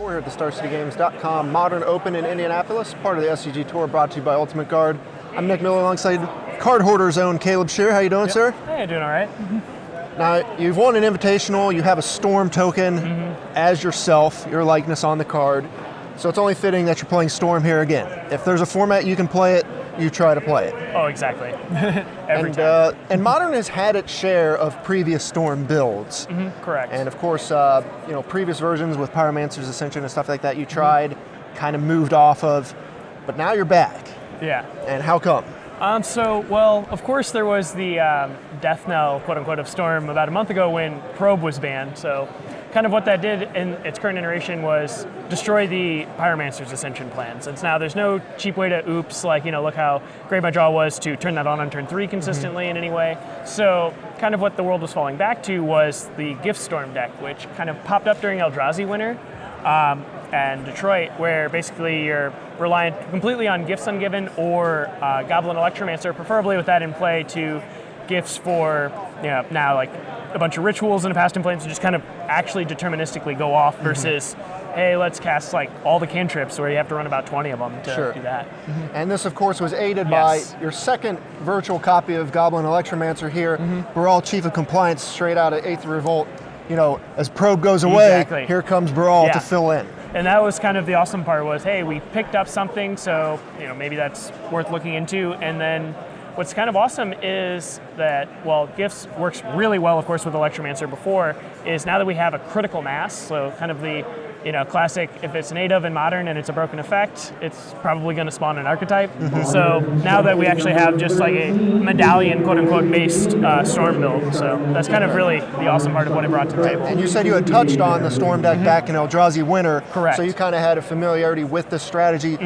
We're here at the StarCityGames.com Modern Open in Indianapolis, part of the SCG Tour brought to you by Ultimate Guard. I'm Nick Miller alongside Card Hoarder's own Caleb Scherer. How you doing, sir? Hey, doing all right. Now, you've won an invitational, you have a Storm token as yourself, your likeness on the card. So it's only fitting that you're playing Storm here again. If there's a format you can play it, you try to play it. Oh, exactly. Every time. And Modern has had its share of previous Storm builds. Correct. And of course, previous versions with Pyromancer's Ascension and stuff like that, you tried, kind of moved off of, but now you're back. Yeah. And how come? Well, of course there was the death knell, quote unquote, of Storm about a month ago when Probe was banned. So kind of what that did in its current iteration was destroy the Pyromancer's Ascension plan. Since now there's no cheap way to oops, like, look how great my draw was to turn that on turn 3 consistently in any way. So kind of what the world was falling back to was the Gift Storm deck, which kind of popped up during Eldrazi Winter and Detroit, where basically you're reliant completely on Gifts Ungiven or Goblin Electromancer, preferably with that in play to gifts for, now like a bunch of rituals and a Past in Flames to just kind of actually deterministically go off versus, hey, let's cast like all the cantrips where you have to run about 20 of them to do that. And this, of course, was aided by your second virtual copy of Goblin Electromancer here. Baral, Chief of Compliance, straight out of 8th Revolt. As Probe goes away, here comes Baral to fill in. And that was kind of the awesome part was, hey, we picked up something, so maybe that's worth looking into. And then what's kind of awesome is that, while Gifts works really well, of course, with Electromancer before, is now that we have a critical mass, so kind of the classic, if it's an native in Modern and it's a broken effect, it's probably going to spawn an archetype. So now that we actually have just like a medallion, quote-unquote, based Storm build. So that's kind of really the awesome part of what it brought to the table. And you said you had touched on the Storm deck back in Eldrazi Winter. Correct. So you kind of had a familiarity with this strategy.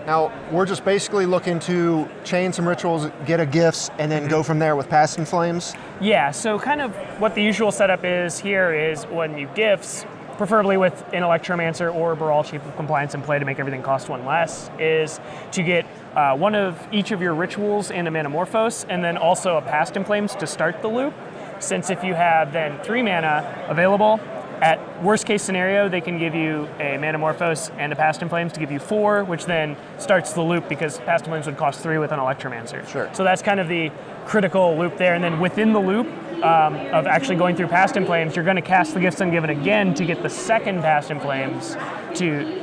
Now, we're just basically looking to chain some rituals, get a gifts, and then go from there with Past in Flames? Yeah, so kind of what the usual setup is here is when you gifts, preferably with an Electromancer or Baral, Chief of Compliance in play to make everything cost 1 less, is to get one of each of your rituals and a Manamorphose, and then also a Past in Flames to start the loop. Since if you have then 3 mana available, at worst case scenario, they can give you a Manamorphose and a Past in Flames to give you 4, which then starts the loop because Past in Flames would cost 3 with an Electromancer. Sure. So that's kind of the critical loop there. And then within the loop of actually going through Past in Flames, you're going to cast the Gifts Ungiven again to get the second Past in Flames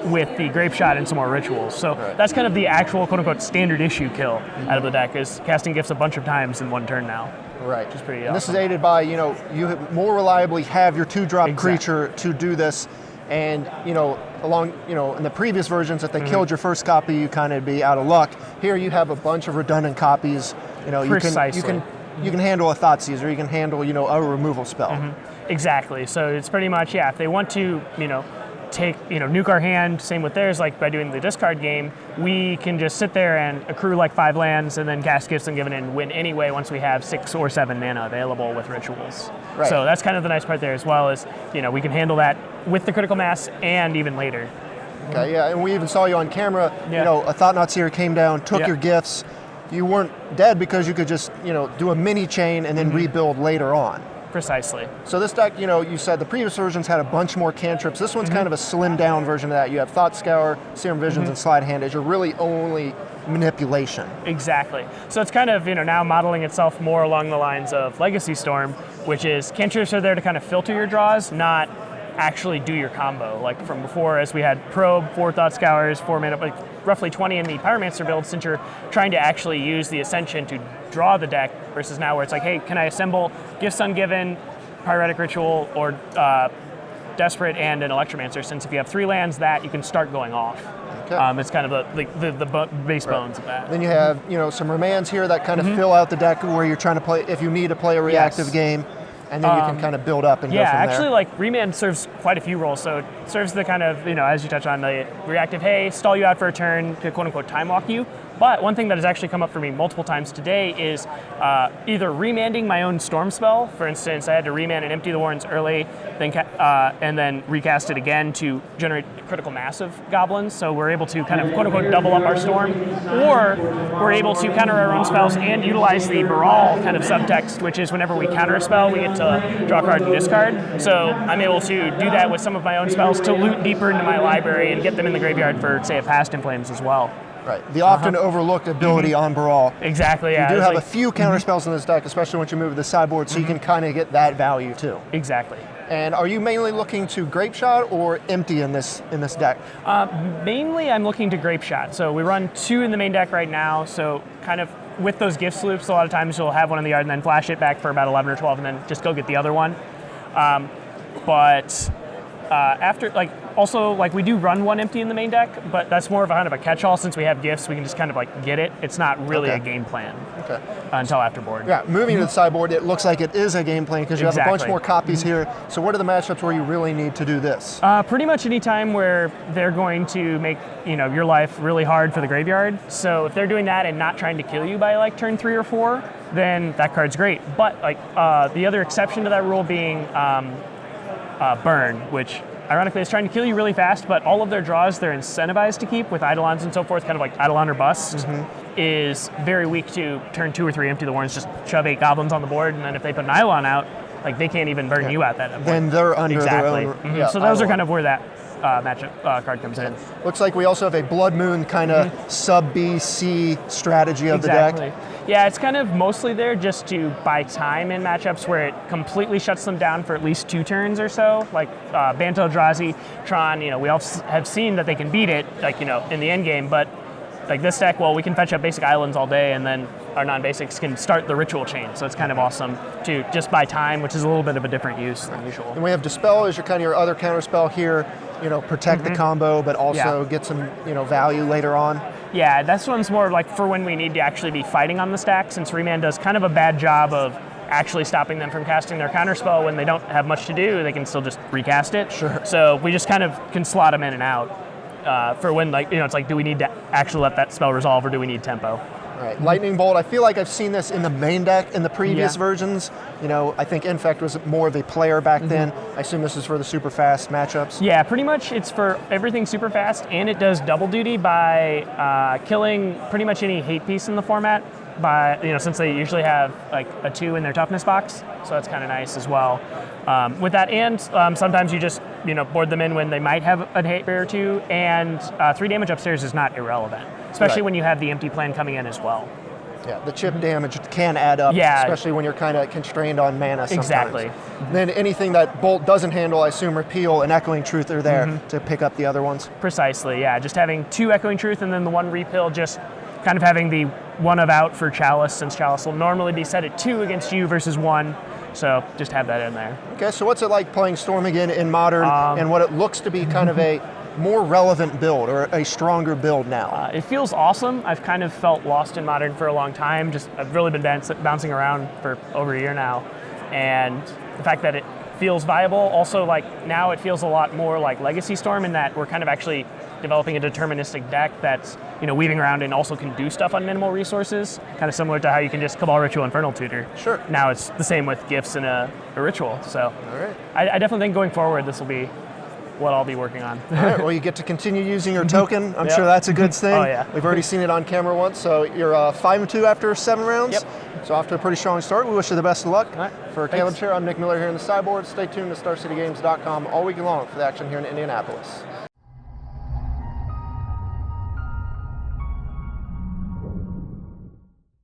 with the Grape Shot and some more rituals. So that's kind of the actual quote-unquote standard issue kill out of the deck, is casting gifts a bunch of times in one turn now. Right. Which is pretty awesome. And this is aided by, you more reliably have your 2-drop creature to do this. And, in the previous versions, if they killed your first copy, you kind of be out of luck. Here you have a bunch of redundant copies. Precisely. You can handle a Thoughtseize, you can handle, a removal spell. Exactly. So it's pretty much, if they want to, take, nuke our hand, same with theirs, like by doing the discard game, we can just sit there and accrue like 5 lands and then cast Gifts Ungiven and win anyway once we have 6 or 7 mana available with rituals. Right. So that's kind of the nice part there, as well as, we can handle that with the critical mass and even later. Okay, and we even saw you on camera, a Thought-Knot Seer came down, took your gifts. You weren't dead because you could just, do a mini chain and then rebuild later on. Precisely. So this deck, you said the previous versions had a bunch more cantrips. This one's kind of a slimmed down version of that. You have Thought Scour, Serum Visions, and Slide Hand as your really only manipulation. Exactly. So it's kind of, now modeling itself more along the lines of Legacy Storm, which is cantrips are there to kind of filter your draws, not actually do your combo. Like from before, as we had Probe, 4 Thought Scours, 4 mana, like roughly 20 in the Pyromancer build, since you're trying to actually use the Ascension to draw the deck, versus now where it's like, hey, can I assemble Gifts Ungiven, Pyretic Ritual, or Desperate and an Electromancer, since if you have 3 lands that, you can start going off. Okay. It's kind of the base bones of that. Then you have, some remands here that kind of fill out the deck where you're trying to play, if you need to play a reactive game, and then you can kind of build up and go from there. Yeah, actually, like, Remand serves quite a few roles. So it serves the kind of, as you touch on, the reactive, hey, stall you out for a turn to quote-unquote time walk you. But one thing that has actually come up for me multiple times today is either remanding my own storm spell. For instance, I had to remand and empty the warrens early, then and then recast it again to generate critical mass of goblins. So we're able to kind of quote unquote double up our storm, or we're able to counter our own spells and utilize the Baral kind of subtext, which is whenever we counter a spell, we get to draw a card and discard. So I'm able to do that with some of my own spells to loot deeper into my library and get them in the graveyard for, say, a Past in Flames as well. Right, the often overlooked ability on Baral. Exactly, yeah. You do have a few counter spells in this deck, especially once you move to the sideboard, so you can kind of get that value too. Exactly. And are you mainly looking to Grape Shot or empty in this deck? Mainly I'm looking to Grape Shot. So we run 2 in the main deck right now, so kind of with those gift sloops, a lot of times you'll have one in the yard and then flash it back for about 11 or 12 and then just go get the other one. After, also, we do run 1 empty in the main deck, but that's more of a kind of a catch-all. Since we have gifts, we can just kind of get it. It's not really a game plan until after board. Yeah, moving to the sideboard, it looks like it is a game plan because you have a bunch more copies here. So what are the matchups where you really need to do this? Pretty much any time where they're going to make your life really hard for the graveyard. So if they're doing that and not trying to kill you by turn 3 or 4, then that card's great. But the other exception to that rule being Burn, which ironically is trying to kill you really fast, but all of their draws they're incentivized to keep with Eidolons and so forth, kind of like Eidolon or Bust, is very weak to turn 2 or 3 empty the warrens, just shove 8 goblins on the board, and then if they put an Eidolon out, they can't even burn you out that point. Then they're under their own. So those are kind of where that matchup card comes in. Looks like we also have a Blood Moon kind of sub BC strategy of the deck. Yeah, it's kind of mostly there just to buy time in matchups where it completely shuts them down for at least 2 turns or so. Like Banto, Eldrazi, Tron, we all have seen that they can beat it, in the end game, but this deck, well, we can fetch up basic islands all day and then our non-basics can start the ritual chain. So it's kind of awesome to just buy time, which is a little bit of a different use than usual. And we have Dispel as your other counter spell here, protect the combo, but also get some, value later on. Yeah, this one's more for when we need to actually be fighting on the stack, since Remand does kind of a bad job of actually stopping them from casting their counterspell. When they don't have much to do, they can still just recast it. Sure. So we just kind of can slot them in and out for when, it's do we need to actually let that spell resolve or do we need tempo? Right. Lightning Bolt, I feel like I've seen this in the main deck in the previous versions. I think Infect was more of a player back then. I assume this is for the super fast matchups. Yeah, pretty much it's for everything super fast, and it does double duty by killing pretty much any hate piece in the format by, since they usually have a 2 in their toughness box, so that's kind of nice as well. With that, and sometimes you just board them in when they might have a hate bear or 2, and 3 damage upstairs is not irrelevant, especially when you have the empty plan coming in as well. Yeah, the chip damage can add up, especially when you're kind of constrained on mana sometimes. Exactly. Then anything that Bolt doesn't handle, I assume Repeal and Echoing Truth are there to pick up the other ones. Precisely, yeah. Just having 2 Echoing Truth and then the 1 Repeal, just kind of having the 1 of out for Chalice, since Chalice will normally be set at 2 against you versus 1. So just have that in there. Okay, so what's it like playing Storm again in Modern and what it looks to be kind of a more relevant build or a stronger build now? It feels awesome. I've kind of felt lost in Modern for a long time. I've really been bouncing around for over a year now. And the fact that it feels viable, also now it feels a lot more like Legacy Storm in that we're kind of actually developing a deterministic deck that's weaving around and also can do stuff on minimal resources, kind of similar to how you can just Cabal Ritual Infernal Tutor. Sure. Now it's the same with gifts and a ritual. So all right. I definitely think going forward this will be what I'll be working on. All right, well, you get to continue using your token. I'm sure that's a good thing. Oh, yeah. We've already seen it on camera once, so you're 5-2 after 7 rounds. Yep. So off to a pretty strong start. We wish you the best of luck. All right. For Caleb Scherer, I'm Nick Miller here in the sideboard. Stay tuned to StarCityGames.com all week long for the action here in Indianapolis.